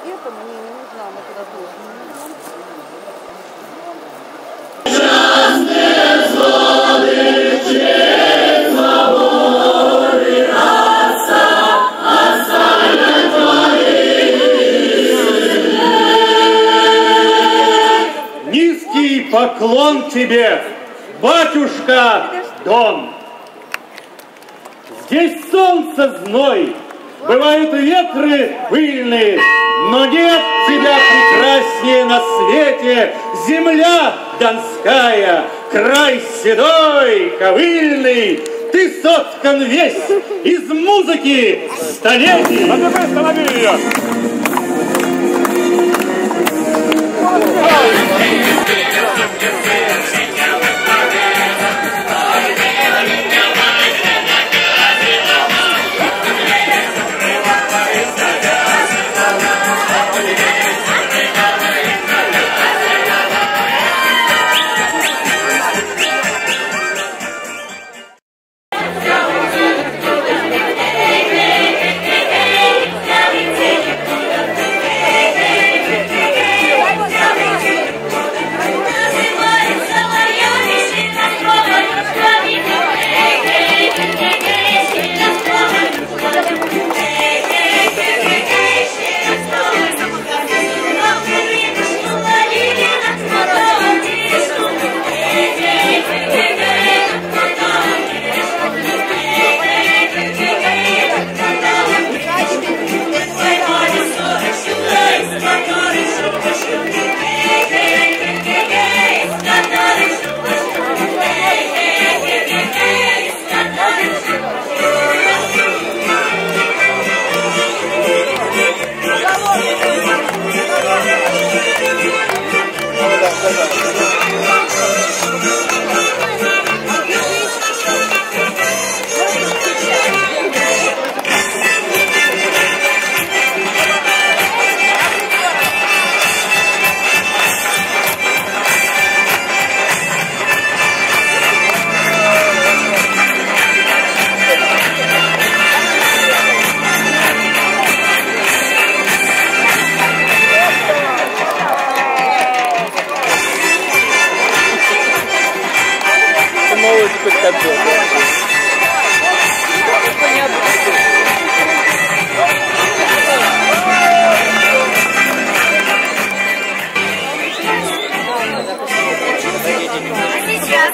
Это мне не нужна, мы туда тоже не нужна. Низкий поклон тебе, батюшка Дон. Здесь солнце зной, бывают ветры пыльные, но нет тебя прекраснее на свете, земля донская, край седой, ковыльный. Ты соткан весь из музыки столетий. А теперь останови ее! Сейчас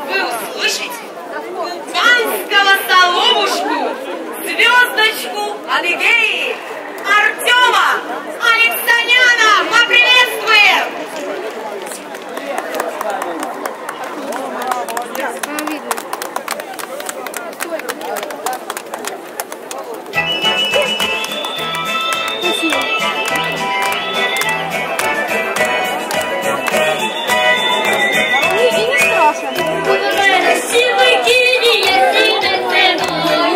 вы услышите панского соловушку, звездочку Адыгеи, Артема Алексаняна. Поприветствуем! Силы гения, силы ценой,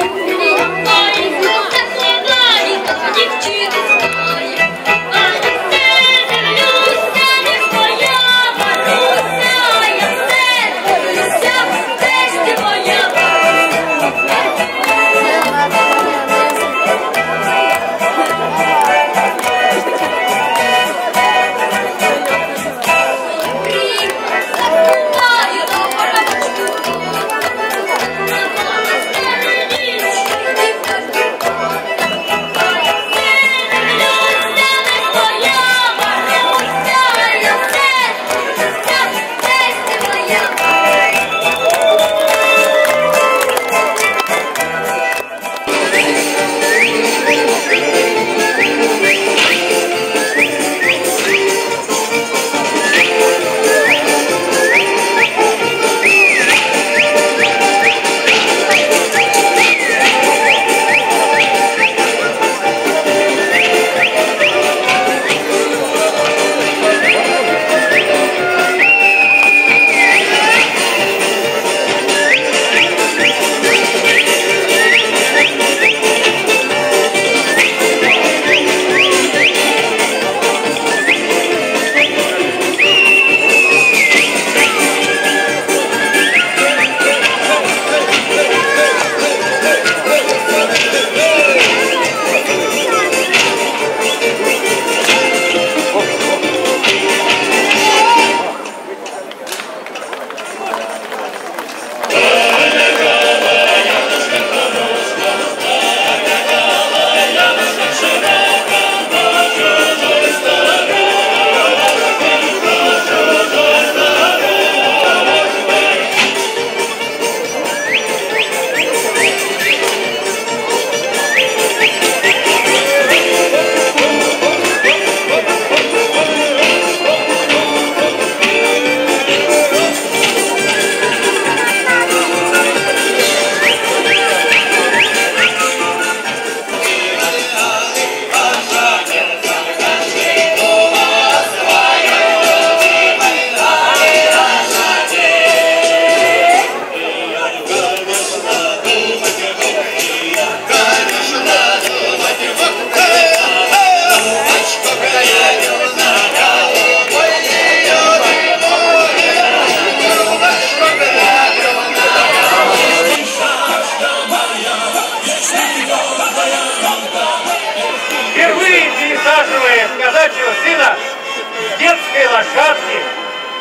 этой лошадки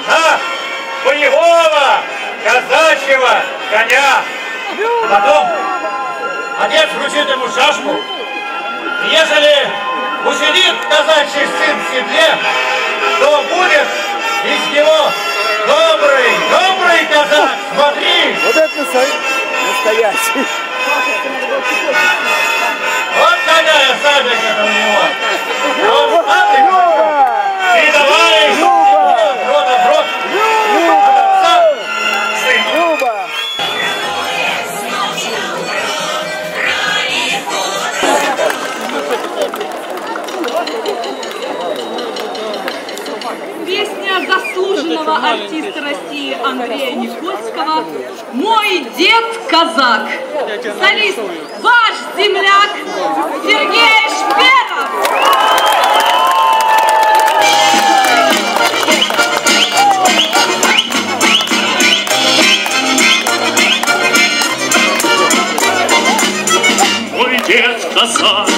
на боевого казачьего коня. Потом отец вручит ему шашку. И ежели усидит казачий сын в седле, то будет из него добрый казак. Смотри! Вот это настоящий. Вот какая сабелька у него. Вот сабелька. Передавай рода в рот. От отца к сыну. Песня заслуженного артиста России Андрея Никольского «Мой дед казак». Солист ваш земляк Сергей Шпенов. Мой дед казак,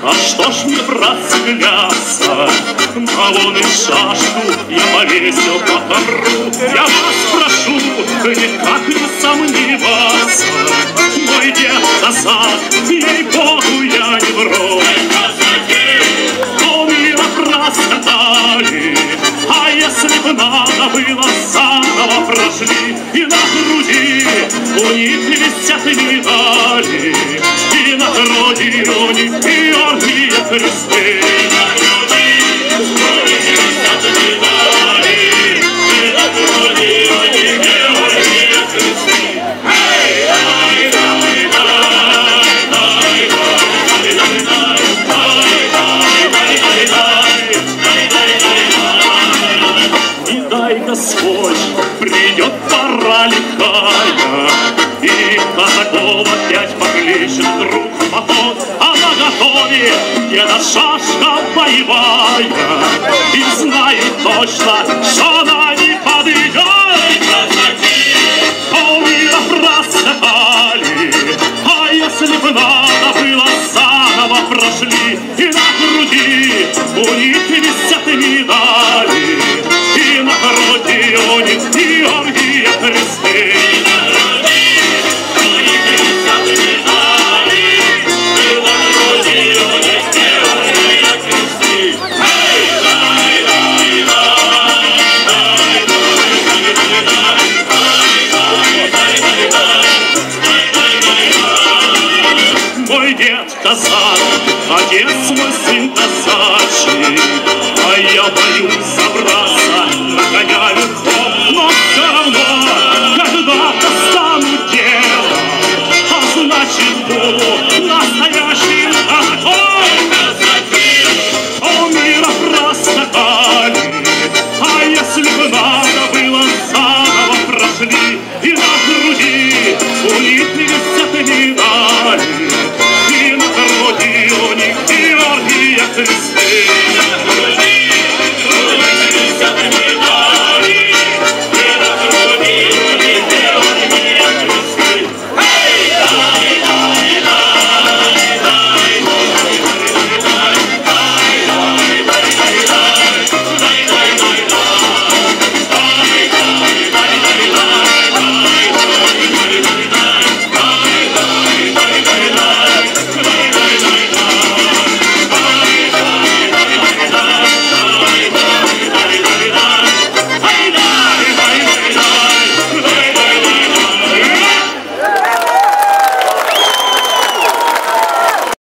а что ж мне, братцы, гляться? На вон и шашку я повесил по ковру. Я вас прошу, никак не сомневаться. Мой дед казак, ей-богу, я не вру. Полмира проскатали, а если б надо было, заново прошли. И на груди у них висят медали, и на груди у них Георгия кресты. Господь, придет пора лихая, и казаков опять покличет вдруг поход, а наготове деда шашка боевая, и знаю точно, что она не подойдет. Полмира проскакали, а если бы надо было, заново прошли, и на груди у них висят медали, и на груди у них Георгия кресты. И на груди у них висят медали, и на груди у них Георгия кресты. Мой дед казак, отец мой сын казачий, а я боюсь забраться на коня верхом, но все равно когда-то стану дедом, а значит буду настоящим казаком. Полмира проскакали, а если бы надо было, заново прошли, и на груди у них висят медали, и на груди у них Георгия кресты.